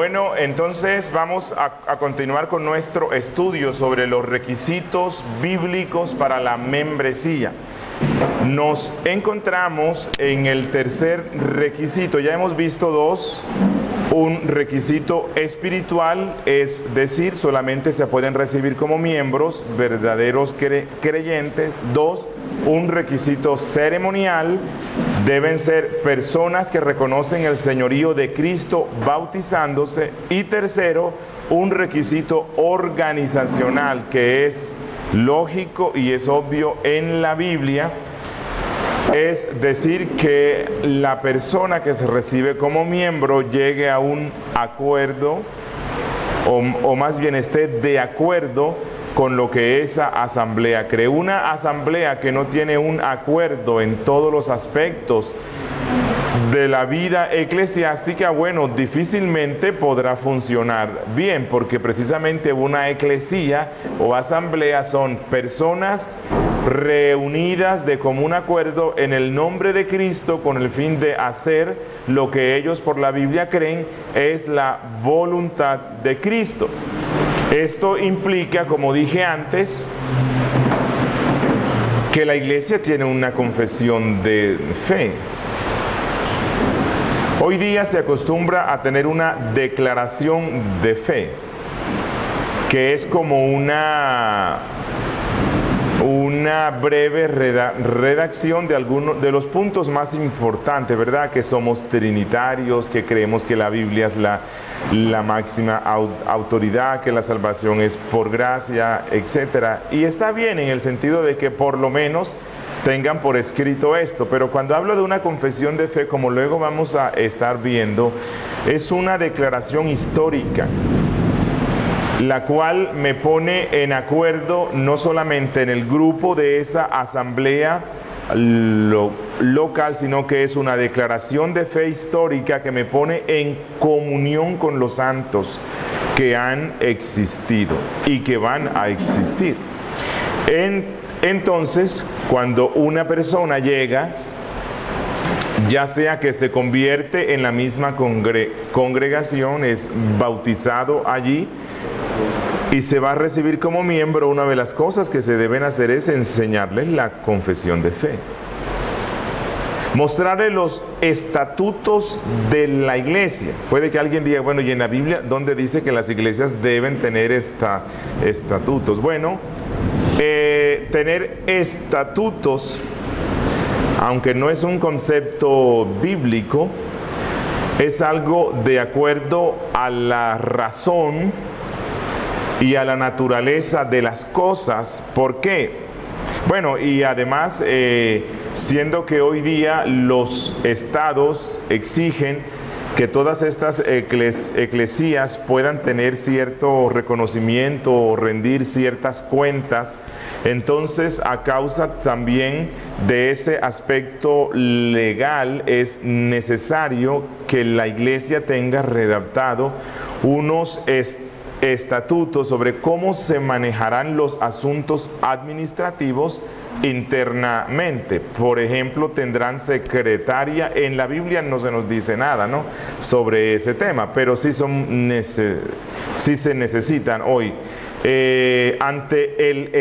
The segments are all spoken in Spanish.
Bueno, entonces vamos a continuar con nuestro estudio sobre los requisitos bíblicos para la membresía. Nos encontramos en el tercer requisito. Ya hemos visto dos. Un requisito espiritual, es decir, solamente se pueden recibir como miembros verdaderos creyentes. Dos, un requisito ceremonial, deben ser personas que reconocen el señorío de Cristo bautizándose. Y tercero, un requisito organizacional, que es lógico y es obvio en la Biblia. Es decir, que la persona que se recibe como miembro llegue a un acuerdo, o más bien esté de acuerdo con lo que esa asamblea cree. Una asamblea que no tiene un acuerdo en todos los aspectos de la vida eclesiástica, bueno, difícilmente podrá funcionar bien, porque precisamente una eclesía o asamblea son personas reunidas de común acuerdo en el nombre de Cristo con el fin de hacer lo que ellos por la Biblia creen es la voluntad de Cristo. Esto implica, como dije antes, que la iglesia tiene una confesión de fe. Hoy día se acostumbra a tener una declaración de fe, que es como una breve redacción de algunos de los puntos más importantes, ¿verdad? Que somos trinitarios, que creemos que la Biblia es la máxima autoridad, que la salvación es por gracia, etcétera. Y está bien en el sentido de que por lo menos tengan por escrito esto, pero cuando hablo de una confesión de fe, como luego vamos a estar viendo, es una declaración histórica, la cual me pone en acuerdo no solamente en el grupo de esa asamblea local, sino que es una declaración de fe histórica que me pone en comunión con los santos que han existido y que van a existir. Entonces, cuando una persona llega, ya sea que se convierte en la misma congregación, es bautizado allí y se va a recibir como miembro, una de las cosas que se deben hacer es enseñarle la confesión de fe. Mostrarle los estatutos de la iglesia. Puede que alguien diga, bueno, ¿y en la Biblia dónde dice que las iglesias deben tener estatutos? Bueno, tener estatutos, aunque no es un concepto bíblico, es algo de acuerdo a la razón y a la naturaleza de las cosas. ¿Por qué? Bueno, y además, siendo que hoy día los estados exigen que todas estas eclesías puedan tener cierto reconocimiento o rendir ciertas cuentas, entonces a causa también de ese aspecto legal es necesario que la iglesia tenga redactado unos estatutos sobre cómo se manejarán los asuntos administrativos internamente. Por ejemplo, tendrán secretaria. En la Biblia no se nos dice nada, ¿no?, sobre ese tema, pero sí se necesitan hoy. Ante el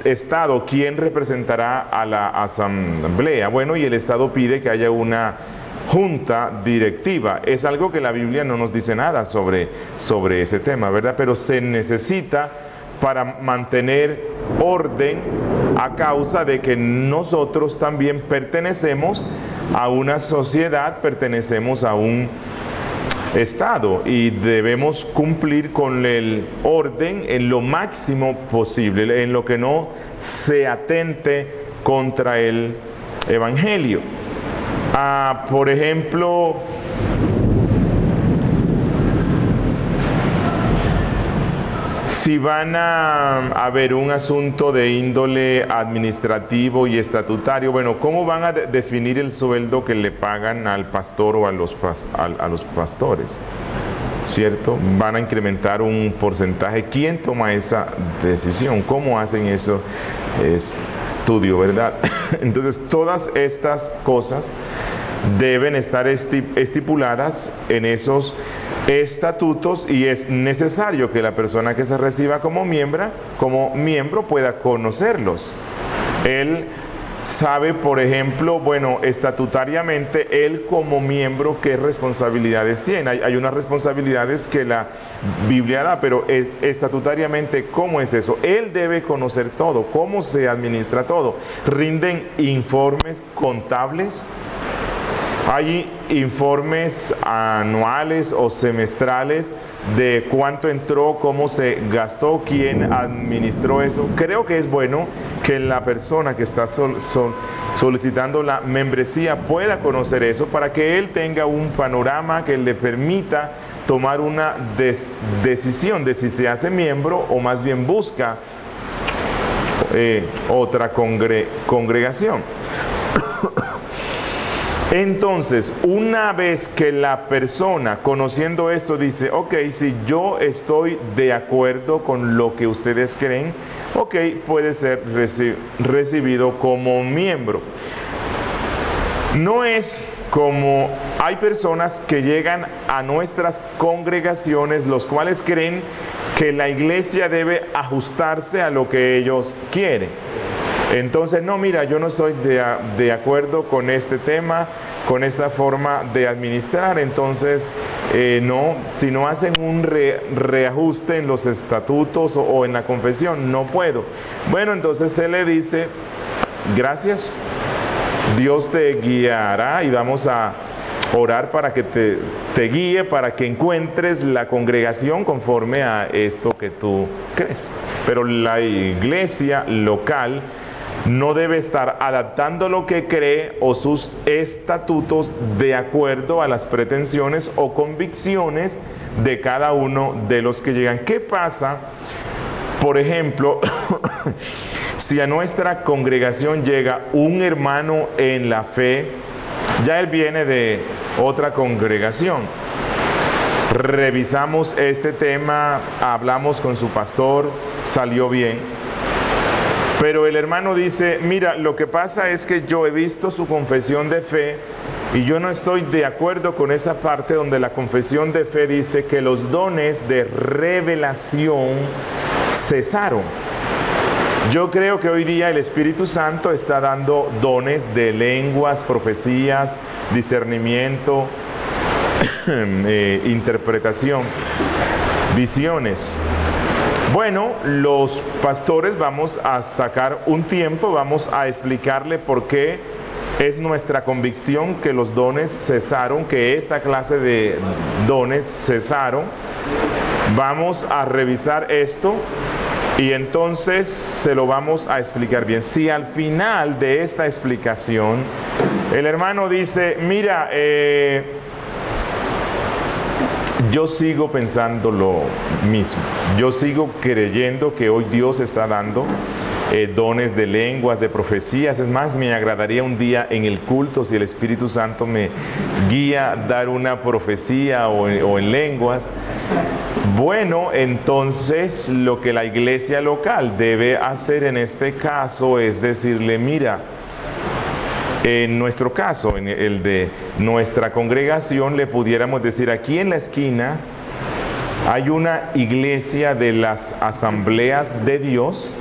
Estado, ¿quién representará a la asamblea? Bueno, y el Estado pide que haya una junta directiva. Es algo que la Biblia no nos dice nada sobre ese tema, ¿verdad? Pero se necesita para mantener orden a causa de que nosotros también pertenecemos a una sociedad, pertenecemos a un Estado y debemos cumplir con el orden en lo máximo posible, en lo que no se atente contra el Evangelio. Por ejemplo, si van a ver un asunto de índole administrativo y estatutario, bueno, ¿cómo van a definir el sueldo que le pagan al pastor o a los pastores? ¿Cierto? Van a incrementar un porcentaje. ¿Quién toma esa decisión? ¿Cómo hacen eso? Estudio, ¿verdad? Entonces, todas estas cosas deben estar estipuladas en esos estatutos y es necesario que la persona que se reciba como miembro pueda conocerlos. Él sabe, por ejemplo, bueno, estatutariamente, él como miembro, qué responsabilidades tiene. Hay unas responsabilidades que la Biblia da, pero estatutariamente, ¿cómo es eso? Él debe conocer todo, cómo se administra todo. Rinden informes contables. Hay informes anuales o semestrales de cuánto entró, cómo se gastó, quién administró eso. Creo que es bueno que la persona que está solicitando la membresía pueda conocer eso para que él tenga un panorama que le permita tomar una decisión de si se hace miembro o más bien busca otra congregación. Entonces, una vez que la persona, conociendo esto, dice, ok, si yo estoy de acuerdo con lo que ustedes creen, ok, puede ser recibido como miembro. No es como hay personas que llegan a nuestras congregaciones, los cuales creen que la iglesia debe ajustarse a lo que ellos quieren. Entonces, no, mira, yo no estoy de acuerdo con este tema, con esta forma de administrar, entonces no, si no hacen un reajuste en los estatutos o en la confesión, no puedo. Bueno, entonces se le dice, gracias, Dios te guiará y vamos a orar para que te guíe, para que encuentres la congregación conforme a esto que tú crees. Pero la iglesia local no debe estar adaptando lo que cree o sus estatutos de acuerdo a las pretensiones o convicciones de cada uno de los que llegan. ¿Qué pasa, por ejemplo, si a nuestra congregación llega un hermano en la fe, ya él viene de otra congregación? Revisamos este tema, hablamos con su pastor, salió bien. Pero el hermano dice, mira, lo que pasa es que yo he visto su confesión de fe y yo no estoy de acuerdo con esa parte donde la confesión de fe dice que los dones de revelación cesaron. Yo creo que hoy día el Espíritu Santo está dando dones de lenguas, profecías, discernimiento, interpretación, visiones. Bueno, los pastores vamos a sacar un tiempo, vamos a explicarle por qué es nuestra convicción que los dones cesaron, que esta clase de dones cesaron. Vamos a revisar esto y entonces se lo vamos a explicar bien. Si al final de esta explicación el hermano dice, mira, yo sigo pensando lo mismo, yo sigo creyendo que hoy Dios está dando dones de lenguas, de profecías. Es más, me agradaría un día en el culto, si el Espíritu Santo me guía, dar una profecía o en lenguas. Bueno, entonces lo que la iglesia local debe hacer en este caso es decirle, mira, en nuestro caso, en el de nuestra congregación, le pudiéramos decir, aquí en la esquina hay una iglesia de las asambleas de Dios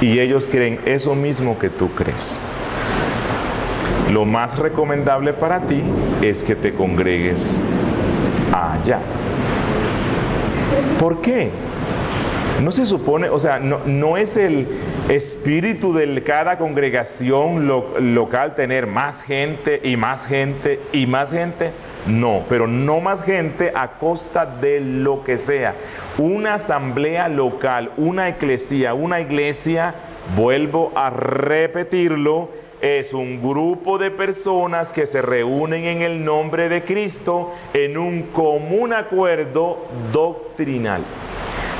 y ellos creen eso mismo que tú crees. Lo más recomendable para ti es que te congregues allá. ¿Por qué? No se supone, o sea, no es el espíritu de cada congregación local tener más gente y más gente y más gente. No, pero no más gente a costa de lo que sea. Una asamblea local, una iglesia, vuelvo a repetirlo, es un grupo de personas que se reúnen en el nombre de Cristo en un común acuerdo doctrinal.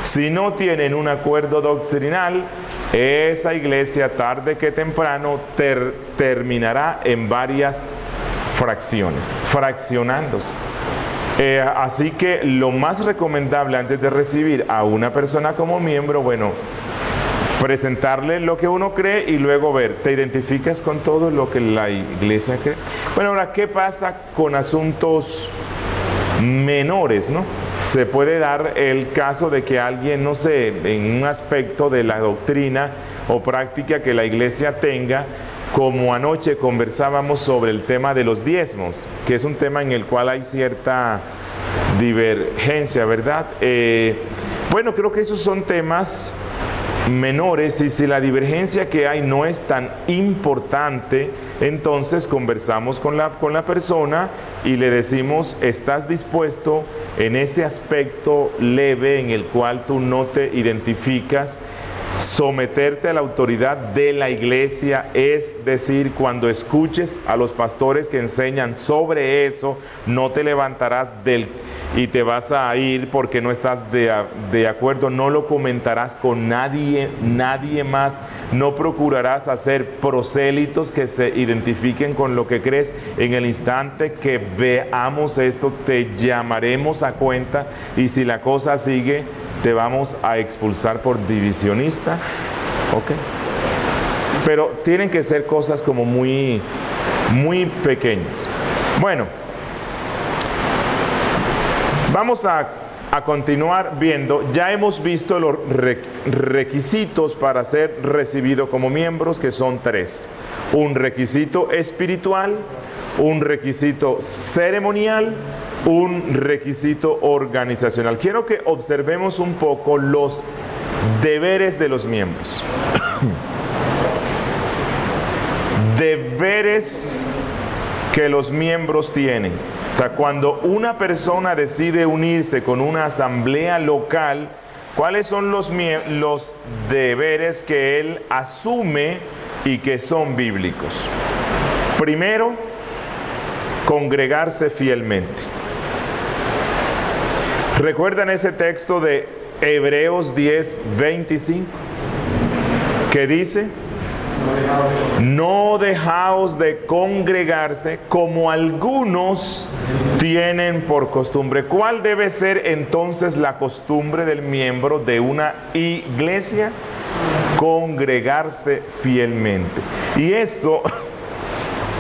Si no tienen un acuerdo doctrinal, esa iglesia tarde que temprano terminará en varias fraccionándose. Así que lo más recomendable antes de recibir a una persona como miembro, bueno, presentarle lo que uno cree y luego ver, ¿te identificas con todo lo que la iglesia cree? Bueno, ahora, ¿qué pasa con asuntos menores, ¿no? Se puede dar el caso de que alguien, no sé, en un aspecto de la doctrina o práctica que la iglesia tenga, como anoche conversábamos sobre el tema de los diezmos, que es un tema en el cual hay cierta divergencia, ¿verdad? Bueno, creo que esos son temas menores, y si la divergencia que hay no es tan importante, entonces conversamos con la persona y le decimos: ¿estás dispuesto en ese aspecto leve en el cual tú no te identificas, someterte a la autoridad de la iglesia? Es decir, cuando escuches a los pastores que enseñan sobre eso, no te levantarás y te vas a ir porque no estás de acuerdo, no lo comentarás con nadie más, no procurarás hacer prosélitos que se identifiquen con lo que crees. En el instante que veamos esto, te llamaremos a cuenta, y si la cosa sigue, te vamos a expulsar por divisionista. Ok. Pero tienen que ser cosas como muy pequeñas. Bueno, vamos a continuar viendo. Ya hemos visto los requisitos para ser recibido como miembros, que son 3. Un requisito espiritual, un requisito ceremonial, un requisito organizacional. Quiero que observemos un poco los deberes de los miembros. Deberes que los miembros tienen. O sea, cuando una persona decide unirse con una asamblea local, ¿cuáles son los deberes que él asume y que son bíblicos? Primero, congregarse fielmente. ¿Recuerdan ese texto de Hebreos 10:25? Que dice: no dejaos de congregarse como algunos tienen por costumbre. ¿Cuál debe ser entonces la costumbre del miembro de una iglesia? Congregarse fielmente. ¿Y esto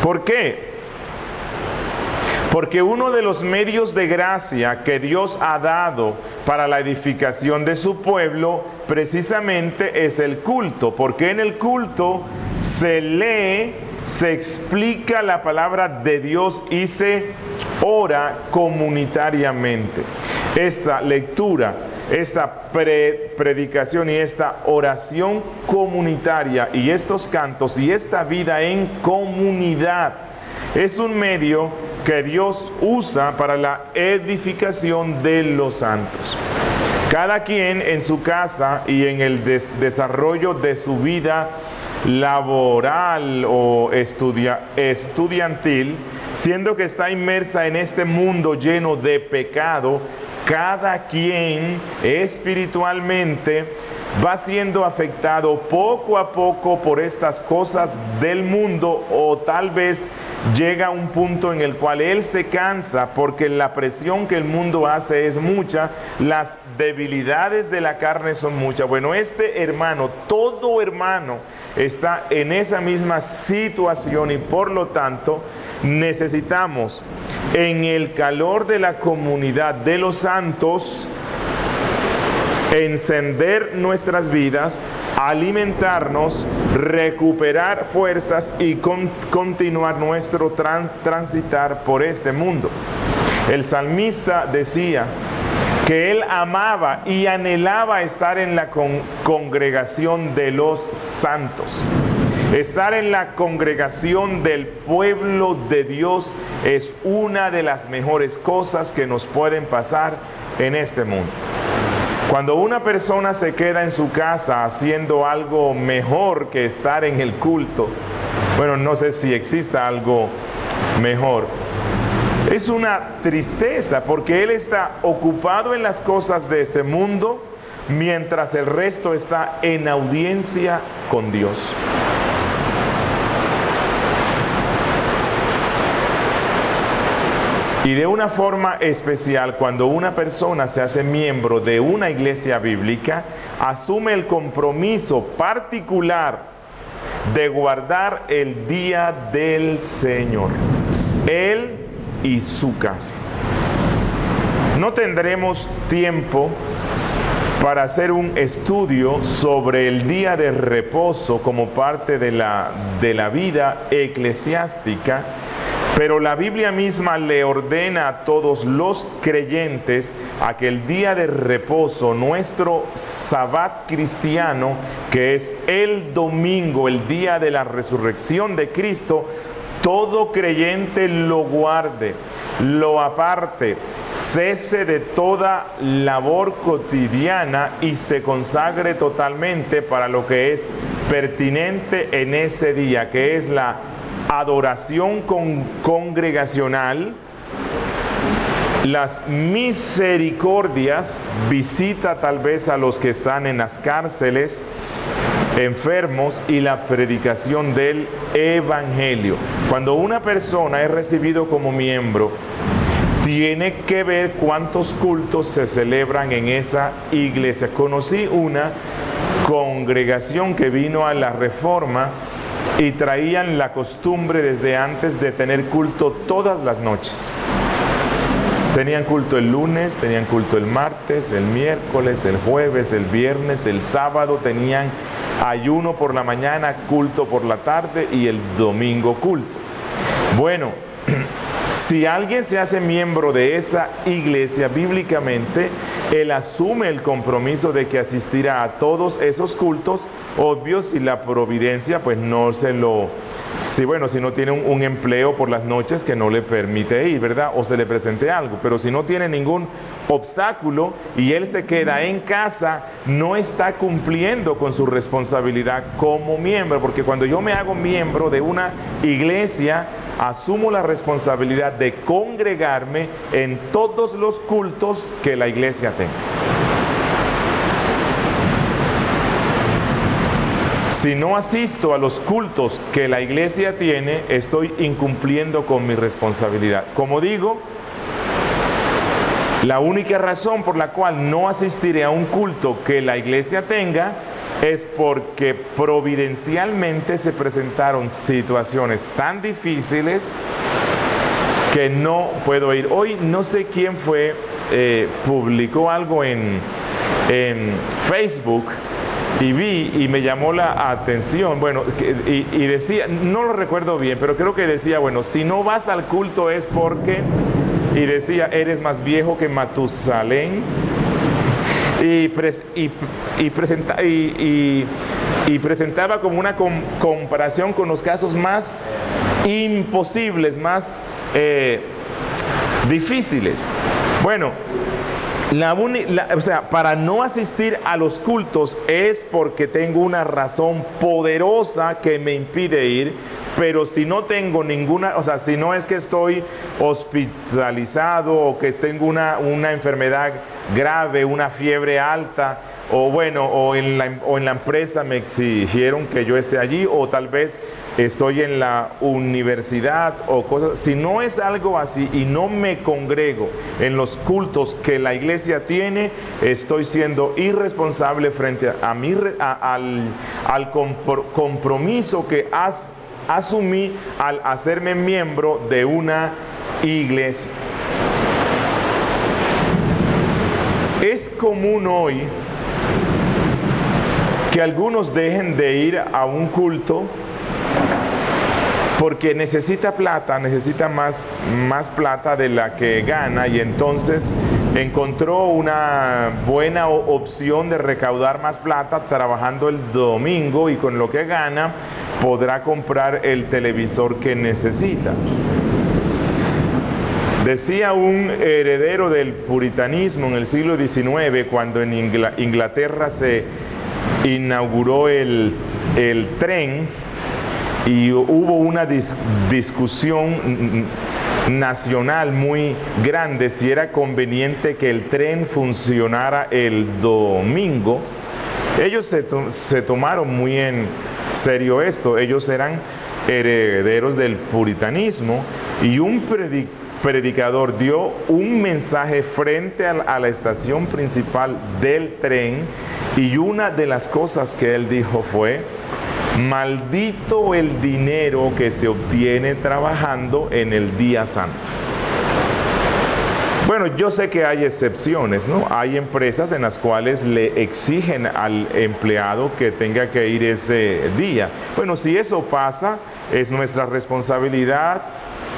por qué? Porque uno de los medios de gracia que Dios ha dado para la edificación de su pueblo precisamente es el culto, porque en el culto se lee, se explica la palabra de Dios y se ora comunitariamente. Esta lectura, esta predicación y esta oración comunitaria y estos cantos y esta vida en comunidad es un medio que Dios usa para la edificación de los santos. Cada quien en su casa y en el desarrollo de su vida laboral o estudiantil, siendo que está inmersa en este mundo lleno de pecado, cada quien espiritualmente va siendo afectado poco a poco por estas cosas del mundo, o tal vez llega a un punto en el cual él se cansa porque la presión que el mundo hace es mucha, las debilidades de la carne son muchas. Bueno, este hermano, todo hermano está en esa misma situación, y por lo tanto necesitamos en el calor de la comunidad de los santos encender nuestras vidas, alimentarnos, recuperar fuerzas y continuar nuestro transitar por este mundo. El salmista decía que él amaba y anhelaba estar en la congregación de los santos. Estar en la congregación del pueblo de Dios es una de las mejores cosas que nos pueden pasar en este mundo. Cuando una persona se queda en su casa haciendo algo mejor que estar en el culto, bueno, no sé si exista algo mejor, es una tristeza, porque él está ocupado en las cosas de este mundo mientras el resto está en audiencia con Dios. Y de una forma especial, cuando una persona se hace miembro de una iglesia bíblica, asume el compromiso particular de guardar el día del Señor, él y su casa. No tendremos tiempo para hacer un estudio sobre el día de reposo como parte de la vida eclesiástica, pero la Biblia misma le ordena a todos los creyentes a que el día de reposo, nuestro sabbat cristiano, que es el domingo, el día de la resurrección de Cristo, todo creyente lo guarde, lo aparte, cese de toda labor cotidiana y se consagre totalmente para lo que es pertinente en ese día, que es la adoración congregacional, las misericordias, visita tal vez a los que están en las cárceles, enfermos, y la predicación del evangelio. Cuando una persona es recibido como miembro, tiene que ver cuántos cultos se celebran en esa iglesia. Conocí una congregación que vino a la Reforma y traían la costumbre desde antes de tener culto todas las noches. Tenían culto el lunes, tenían culto el martes, el miércoles, el jueves, el viernes, el sábado, tenían ayuno por la mañana, culto por la tarde y el domingo culto. Bueno, si alguien se hace miembro de esa iglesia, bíblicamente, él asume el compromiso de que asistirá a todos esos cultos. Obvio, si la providencia pues no se lo... si no tiene un empleo por las noches que no le permite ir, ¿verdad? O se le presente algo. Pero si no tiene ningún obstáculo y él se queda en casa, no está cumpliendo con su responsabilidad como miembro. Porque cuando yo me hago miembro de una iglesia, asumo la responsabilidad de congregarme en todos los cultos que la iglesia tenga. Si no asisto a los cultos que la iglesia tiene, estoy incumpliendo con mi responsabilidad. Como digo, la única razón por la cual no asistiré a un culto que la iglesia tenga es porque providencialmente se presentaron situaciones tan difíciles que no puedo ir. Hoy no sé quién fue, publicó algo en Facebook y vi y me llamó la atención, y decía, no lo recuerdo bien, pero creo que decía, si no vas al culto es porque, y decía, eres más viejo que Matusalén, y presentaba como una comparación con los casos más imposibles, más difíciles. Para no asistir a los cultos es porque tengo una razón poderosa que me impide ir, pero si no tengo ninguna, si no es que estoy hospitalizado o que tengo una enfermedad grave, una fiebre alta, o en la empresa me exigieron que yo esté allí, o tal vez estoy en la universidad o cosas, si no es algo así y no me congrego en los cultos que la iglesia tiene, estoy siendo irresponsable frente al compromiso que asumí al hacerme miembro de una iglesia. Es común hoy que algunos dejen de ir a un culto porque necesita plata, necesita más plata de la que gana, y entonces encontró una buena opción de recaudar más plata trabajando el domingo, y con lo que gana podrá comprar el televisor que necesita. Decía un heredero del puritanismo en el siglo XIX, cuando en Inglaterra se inauguró el tren, y hubo una discusión nacional muy grande si era conveniente que el tren funcionara el domingo. Ellos se tomaron muy en serio esto. Ellos eran herederos del puritanismo, y un predicador dio un mensaje frente a la estación principal del tren, y una de las cosas que él dijo fue: maldito el dinero que se obtiene trabajando en el día santo. Bueno, yo sé que hay excepciones, ¿no? Hay empresas en las cuales le exigen al empleado que tenga que ir ese día. Bueno, si eso pasa, es nuestra responsabilidad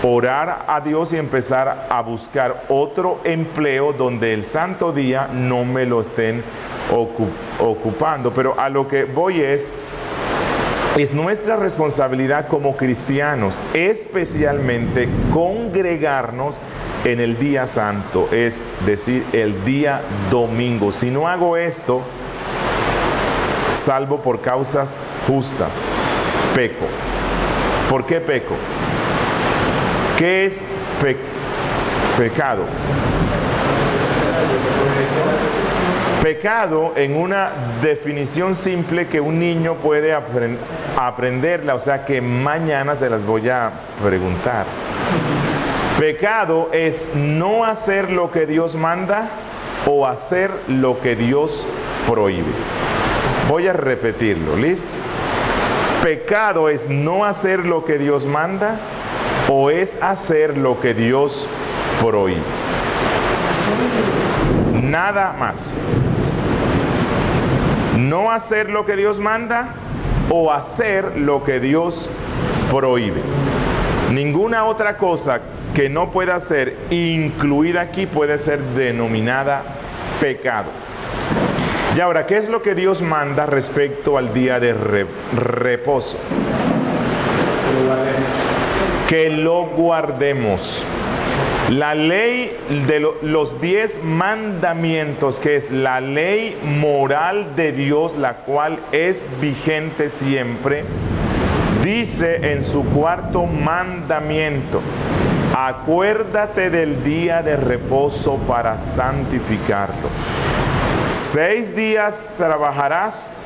orar a Dios y empezar a buscar otro empleo donde el santo día no me lo estén ocupando. Pero a lo que voy es nuestra responsabilidad como cristianos, especialmente congregarnos en el día santo, es decir, el día domingo. Si no hago esto, salvo por causas justas, peco. ¿Por qué peco? ¿Qué es pecado? Pecado, en una definición simple que un niño puede aprenderla, o sea que mañana se las voy a preguntar. Pecado es no hacer lo que Dios manda o hacer lo que Dios prohíbe. Voy a repetirlo, ¿listo? Pecado es no hacer lo que Dios manda o es hacer lo que Dios prohíbe. Nada más. No hacer lo que Dios manda o hacer lo que Dios prohíbe. Ninguna otra cosa que no pueda ser incluida aquí puede ser denominada pecado. Y ahora, ¿qué es lo que Dios manda respecto al día de reposo? Que lo guardemos. La ley de los 10 mandamientos, que es la ley moral de Dios, la cual es vigente siempre, dice en su cuarto mandamiento: acuérdate del día de reposo para santificarlo. 6 días trabajarás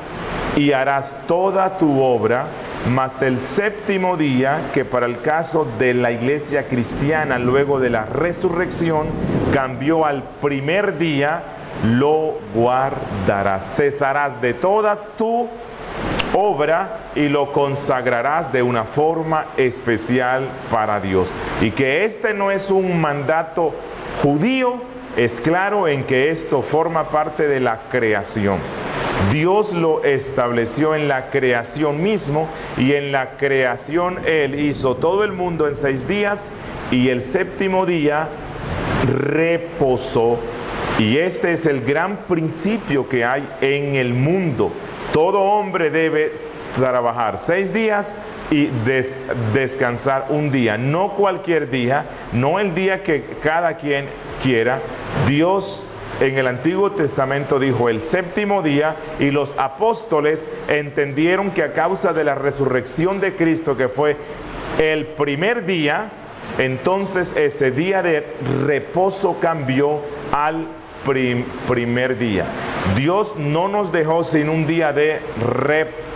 y harás toda tu obra, mas el séptimo día, que para el caso de la iglesia cristiana luego de la resurrección cambió al primer día, lo guardarás. Cesarás de toda tu obra y lo consagrarás de una forma especial para Dios. Y que este no es un mandato judío, es claro en que esto forma parte de la creación. Dios lo estableció en la creación mismo, y en la creación Él hizo todo el mundo en 6 días y el séptimo día reposó. Y este es el gran principio que hay en el mundo. Todo hombre debe trabajar 6 días y descansar un día, no cualquier día, no el día que cada quien quiera. Dios en el Antiguo Testamento dijo el séptimo día, y los apóstoles entendieron que a causa de la resurrección de Cristo, que fue el primer día, entonces ese día de reposo cambió al primer día. Dios no nos dejó sin un día de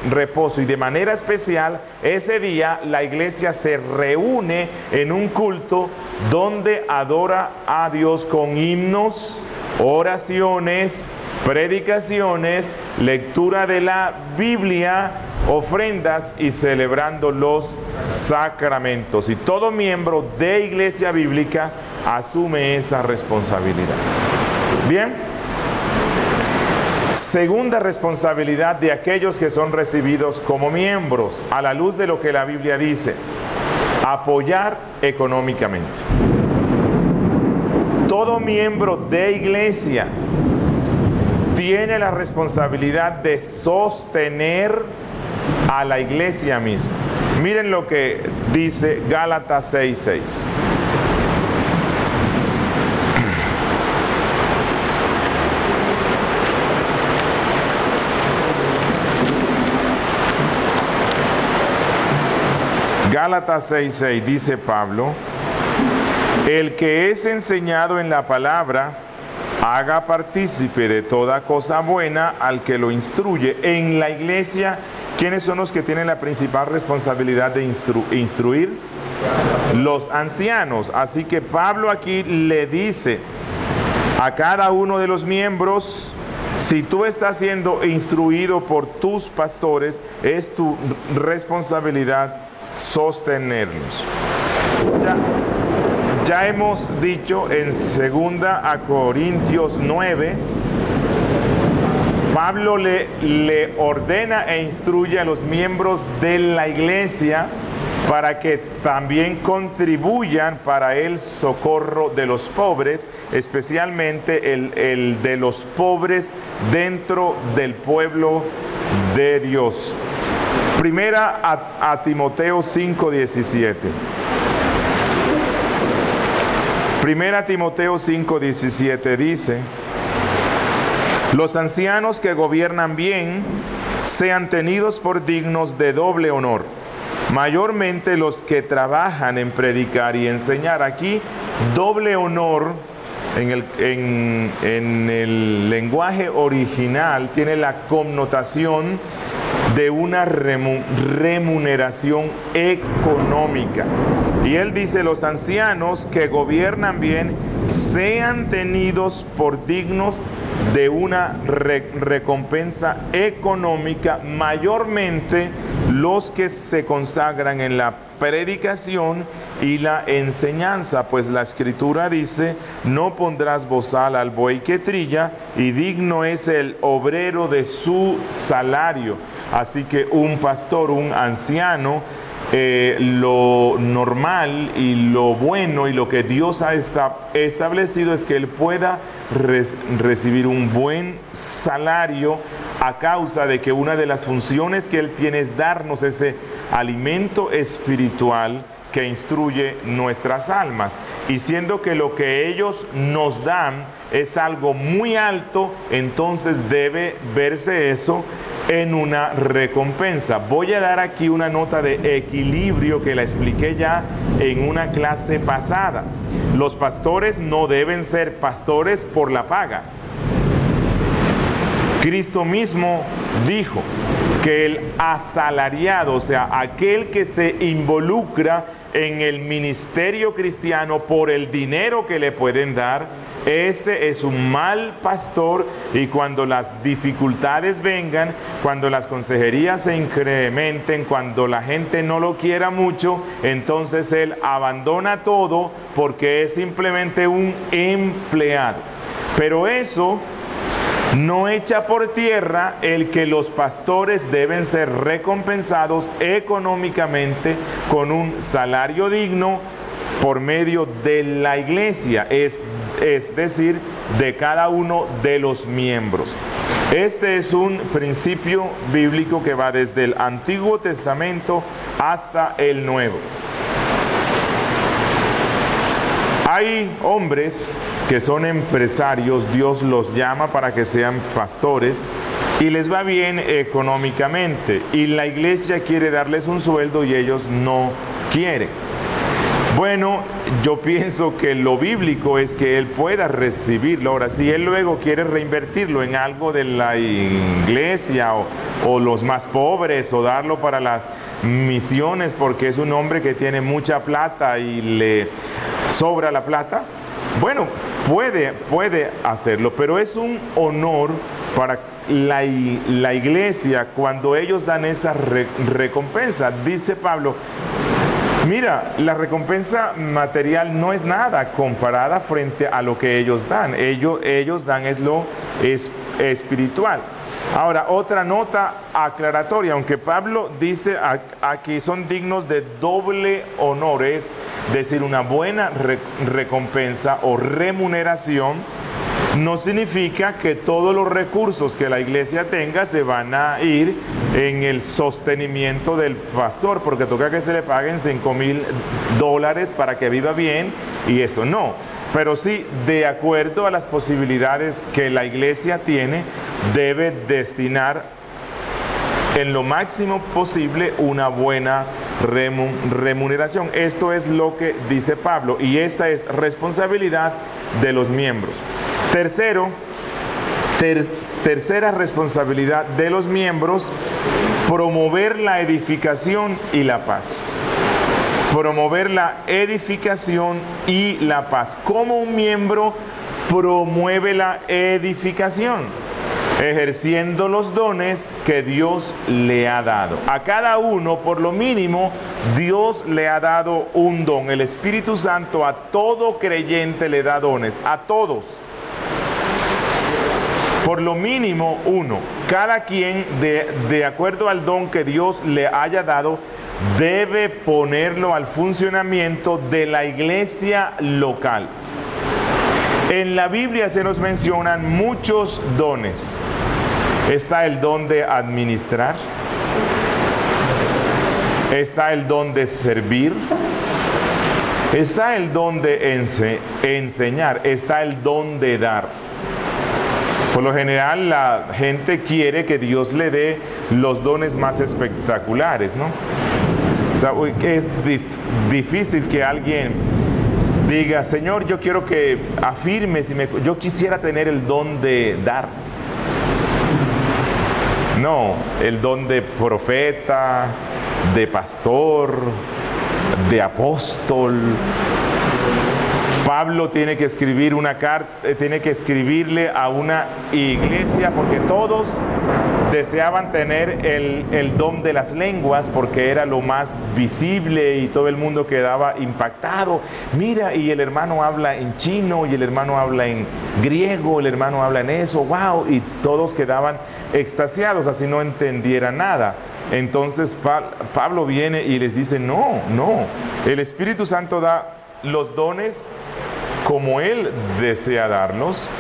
reposo, y de manera especial ese día la iglesia se reúne en un culto donde adora a Dios con himnos, oraciones, predicaciones, lectura de la Biblia, ofrendas y celebrando los sacramentos. Y todo miembro de iglesia bíblica asume esa responsabilidad. Bien. Segunda responsabilidad de aquellos que son recibidos como miembros, a la luz de lo que la Biblia dice: apoyar económicamente. Todo miembro de iglesia tiene la responsabilidad de sostener a la iglesia misma. Miren lo que dice Gálatas 6:6. Gálatas 6:6 dice Pablo: el que es enseñado en la palabra, haga partícipe de toda cosa buena al que lo instruye. En la iglesia, ¿quiénes son los que tienen la principal responsabilidad de instruir? Los ancianos. Así que Pablo aquí le dice a cada uno de los miembros: si tú estás siendo instruido por tus pastores, es tu responsabilidad sostenerlos. Ya hemos dicho en 2 Corintios 9, Pablo le ordena e instruye a los miembros de la iglesia para que también contribuyan para el socorro de los pobres, especialmente el de los pobres dentro del pueblo de Dios. Primera a Timoteo 5:17. Primera Timoteo 5:17 dice: los ancianos que gobiernan bien sean tenidos por dignos de doble honor, mayormente los que trabajan en predicar y enseñar. Aquí, doble honor en el lenguaje original tiene la connotación de una remuneración económica. Y él dice: los ancianos que gobiernan bien sean tenidos por dignos de una recompensa económica, mayormente los que se consagran en la predicación y la enseñanza, pues la escritura dice: no pondrás bozal al buey que trilla, y digno es el obrero de su salario. Así que un pastor, un anciano, lo normal y lo bueno y lo que Dios ha establecido es que él pueda recibir un buen salario, a causa de que una de las funciones que él tiene es darnos ese alimento espiritual que instruye nuestras almas. Y siendo que lo que ellos nos dan es algo muy alto, entonces debe verse eso en una recompensa. Voy a dar aquí una nota de equilibrio que la expliqué ya en una clase pasada. Los pastores no deben ser pastores por la paga. Cristo mismo dijo que el asalariado, o sea, aquel que se involucra en el ministerio cristiano por el dinero que le pueden dar, ese es un mal pastor. Y cuando las dificultades vengan, cuando las consejerías se incrementen, cuando la gente no lo quiera mucho, entonces él abandona todo porque es simplemente un empleado. Pero eso no echa por tierra el que los pastores deben ser recompensados económicamente con un salario digno por medio de la iglesia, es decir, de cada uno de los miembros. Este es un principio bíblico que va desde el Antiguo Testamento hasta el Nuevo. Hay hombres que son empresarios, Dios los llama para que sean pastores y les va bien económicamente, y la iglesia quiere darles un sueldo y ellos no quieren. Bueno, yo pienso que lo bíblico es que él pueda recibirlo. Ahora, si él luego quiere reinvertirlo en algo de la iglesia o los más pobres, o darlo para las misiones porque es un hombre que tiene mucha plata y le sobra la plata, bueno, puede hacerlo, pero es un honor para la iglesia cuando ellos dan esa recompensa. Dice Pablo: mira, la recompensa material no es nada comparada frente a lo que ellos dan. Ellos dan es lo espiritual. Ahora, otra nota aclaratoria: aunque Pablo dice aquí son dignos de doble honor, es decir, una buena recompensa o remuneración, no significa que todos los recursos que la iglesia tenga se van a ir en el sostenimiento del pastor, porque toca que se le paguen $5,000 para que viva bien, y eso no. Pero sí, de acuerdo a las posibilidades que la iglesia tiene, debe destinar en lo máximo posible una buena remuneración. Esto es lo que dice Pablo, y esta es responsabilidad de los miembros. Tercera responsabilidad de los miembros: promover la edificación y la paz. Promover la edificación y la paz. ¿Cómo un miembro promueve la edificación? ejerciendo los dones que Dios le ha dado. A cada uno, por lo mínimo, Dios le ha dado un don. El Espíritu Santo a todo creyente le da dones, a todos. Por lo mínimo uno. Cada quien, de acuerdo al don que Dios le haya dado, debe ponerlo al funcionamiento de la iglesia local. En la Biblia se nos mencionan muchos dones. Está el don de administrar, está el don de servir, está el don de enseñar, está el don de dar. Por lo general la gente quiere que Dios le dé los dones más espectaculares, ¿no? O sea, es difícil que alguien diga, Señor, yo quiero que afirmes, yo quisiera tener el don de dar. No, el don de profeta, de pastor, de apóstol. Pablo tiene que escribir una carta, tiene que escribirle a una iglesia porque todos deseaban tener el don de las lenguas porque era lo más visible y todo el mundo quedaba impactado. Mira, y el hermano habla en chino, y el hermano habla en griego, el hermano habla en eso, wow, y todos quedaban extasiados, así no entendieran nada. Entonces Pablo viene y les dice, no, el Espíritu Santo da los dones como Él desea darlos,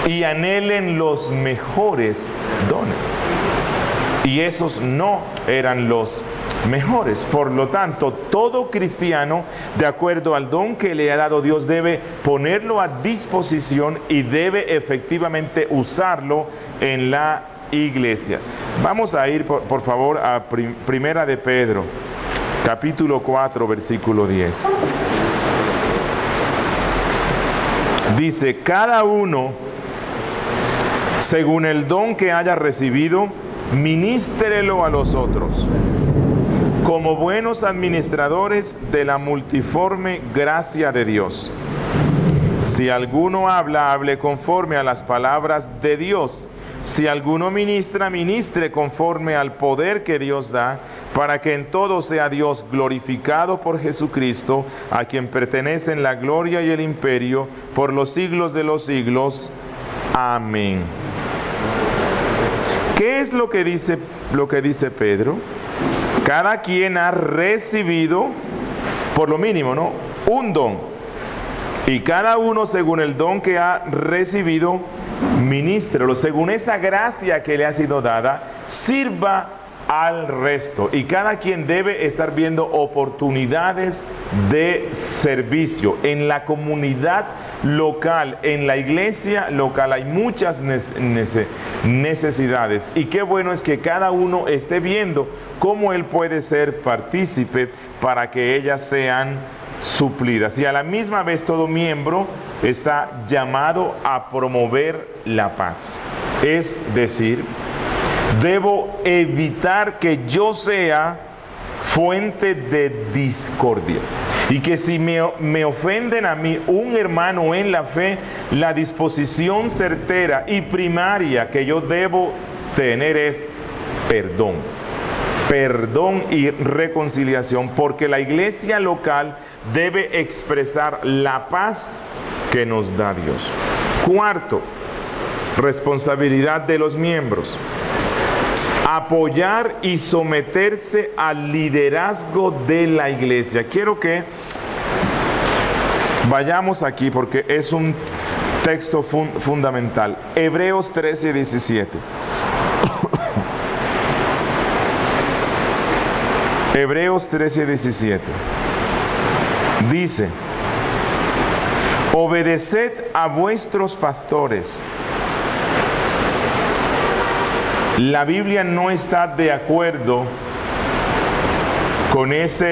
y anhelen los mejores dones. Y esos no eran los mejores. Por lo tanto, todo cristiano, de acuerdo al don que le ha dado Dios, debe ponerlo a disposición y debe efectivamente usarlo en la iglesia. Vamos a ir, por favor, a Primera de Pedro, capítulo 4, versículo 10. Dice, cada uno, según el don que haya recibido, ministrelo a los otros, como buenos administradores de la multiforme gracia de Dios. Si alguno habla, hable conforme a las palabras de Dios. Si alguno ministra, ministre conforme al poder que Dios da, para que en todo sea Dios glorificado por Jesucristo, a quien pertenecen la gloria y el imperio por los siglos de los siglos. Amén. ¿Qué es lo que dice Pedro? Cada quien ha recibido, por lo mínimo, ¿no?, un don. Y cada uno, según el don que ha recibido, ministrelo, según esa gracia que le ha sido dada, sirva al resto. Y cada quien debe estar viendo oportunidades de servicio. En la comunidad local, en la iglesia local, hay muchas necesidades. Y qué bueno es que cada uno esté viendo cómo él puede ser partícipe para que ellas sean suplidas. Y a la misma vez todo miembro está llamado a promover la paz. Es decir, debo evitar que yo sea fuente de discordia. Y que si me ofenden a mí un hermano en la fe, la disposición certera y primaria que yo debo tener es perdón. Perdón y reconciliación, porque la iglesia local debe expresar la paz que nos da Dios. Cuarto, responsabilidad de los miembros: apoyar y someterse al liderazgo de la iglesia. Quiero que vayamos aquí porque es un texto fundamental. Hebreos 13, 17. Hebreos 13, 17. Dice: obedeced a vuestros pastores. La Biblia no está de acuerdo con esa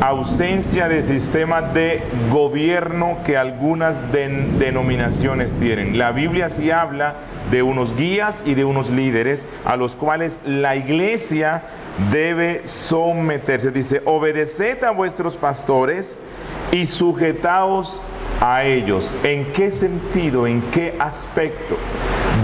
ausencia de sistema de gobierno que algunas denominaciones tienen. La Biblia sí habla de unos guías y de unos líderes a los cuales la iglesia debe someterse. Dice: obedeced a vuestros pastores y sujetaos a ellos. ¿En qué sentido? ¿En qué aspecto?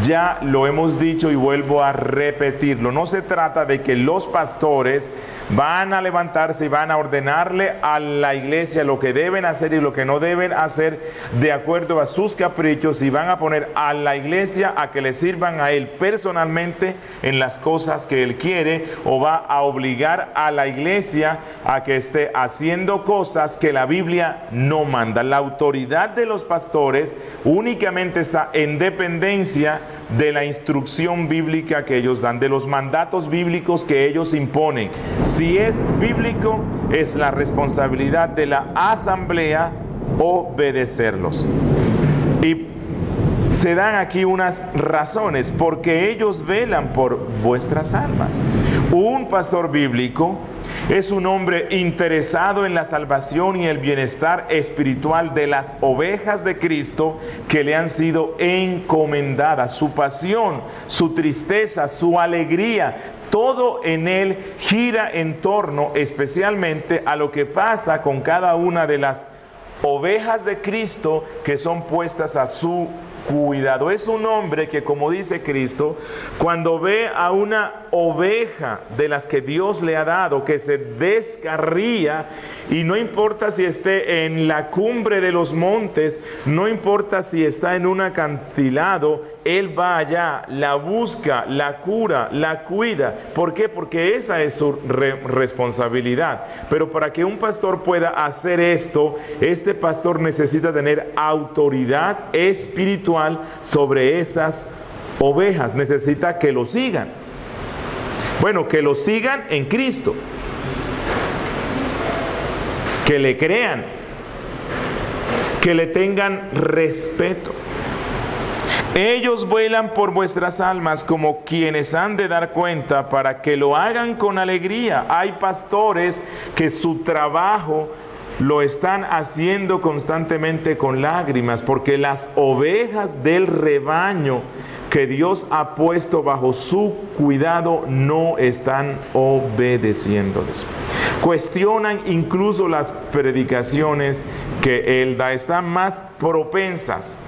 Ya lo hemos dicho y vuelvo a repetirlo. No se trata de que los pastores van a levantarse y van a ordenarle a la iglesia lo que deben hacer y lo que no deben hacer de acuerdo a sus caprichos, y van a poner a la iglesia a que le sirvan a él personalmente en las cosas que él quiere, o va a obligar a la iglesia a que esté haciendo cosas que la Biblia no manda. La autoridad de los pastores únicamente está en dependencia de la instrucción bíblica que ellos dan, de los mandatos bíblicos que ellos imponen. Si es bíblico, es la responsabilidad de la asamblea obedecerlos. Y se dan aquí unas razones: porque ellos velan por vuestras almas. Un pastor bíblico es un hombre interesado en la salvación y el bienestar espiritual de las ovejas de Cristo que le han sido encomendadas. Su pasión, su tristeza, su alegría, todo en él gira en torno especialmente a lo que pasa con cada una de las ovejas de Cristo que son puestas a su cuidado. Es un hombre que, como dice Cristo, cuando ve a una oveja de las que Dios le ha dado que se descarría, y no importa si esté en la cumbre de los montes, no importa si está en un acantilado, él va allá, la busca, la cura, la cuida. ¿Por qué? Porque esa es su responsabilidad. Pero para que un pastor pueda hacer esto, este pastor necesita tener autoridad espiritual sobre esas ovejas. Necesita que lo sigan. Bueno, que lo sigan en Cristo, que le crean, que le tengan respeto. Ellos velan por vuestras almas como quienes han de dar cuenta, para que lo hagan con alegría. Hay pastores que su trabajo lo están haciendo constantemente con lágrimas, porque las ovejas del rebaño que Dios ha puesto bajo su cuidado no están obedeciéndoles. Cuestionan incluso las predicaciones que él da. Están más propensas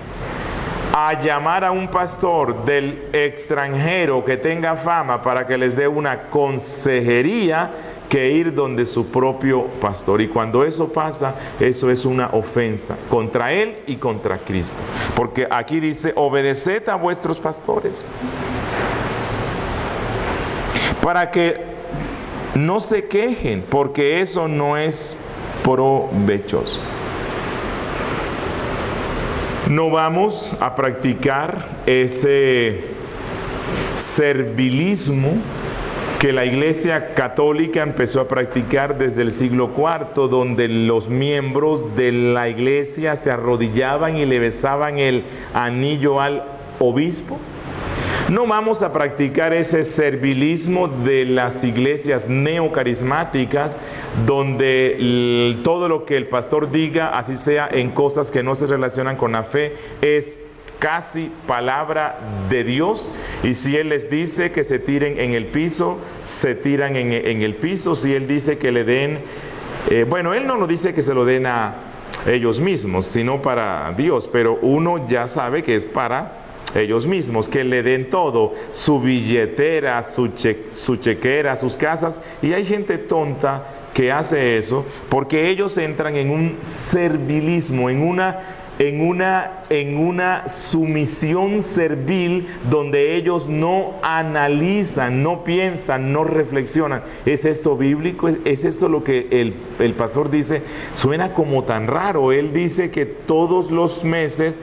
a llamar a un pastor del extranjero que tenga fama para que les dé una consejería que ir donde su propio pastor. Y cuando eso pasa, eso es una ofensa contra él y contra Cristo. Porque aquí dice: obedeced a vuestros pastores, para que no se quejen, porque eso no es provechoso. No vamos a practicar ese servilismo que la Iglesia Católica empezó a practicar desde el siglo IV, donde los miembros de la Iglesia se arrodillaban y le besaban el anillo al obispo. No vamos a practicar ese servilismo de las iglesias neocarismáticas, donde todo lo que el pastor diga, así sea en cosas que no se relacionan con la fe, es casi palabra de Dios. Y si él les dice que se tiren en el piso, se tiran en el piso. Si él dice que le den, bueno, él no lo dice que se lo den a ellos mismos, sino para Dios, pero uno ya sabe que es para ellos mismos, que le den todo, su billetera, su chequera, sus casas. Y hay gente tonta que hace eso porque ellos entran en un servilismo, en una sumisión servil, donde ellos no analizan, no piensan, no reflexionan. ¿Es esto bíblico? ¿Es esto lo que el pastor dice? Suena como tan raro. Él dice que todos los meses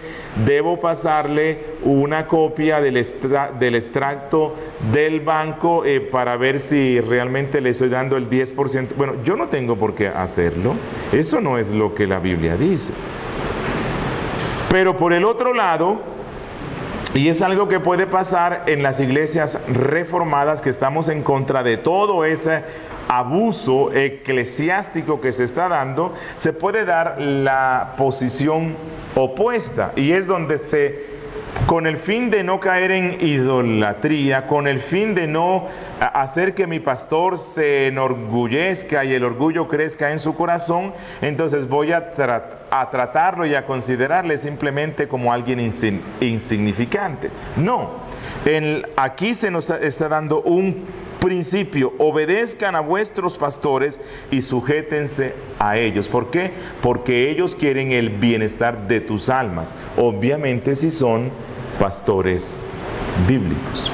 debo pasarle una copia del extracto del banco para ver si realmente le estoy dando el 10%. Bueno, yo no tengo por qué hacerlo. Eso no es lo que la Biblia dice. Pero por el otro lado, y es algo que puede pasar en las iglesias reformadas, que estamos en contra de todo ese abuso eclesiástico que se está dando, se puede dar la posición opuesta, y es donde se con el fin de no caer en idolatría, con el fin de no hacer que mi pastor se enorgullezca y el orgullo crezca en su corazón, entonces voy a tratarlo y a considerarle simplemente como alguien insignificante. No, aquí se nos está dando un principio: obedezcan a vuestros pastores y sujétense a ellos. ¿Por qué? Porque ellos quieren el bienestar de tus almas, obviamente si son pastores bíblicos.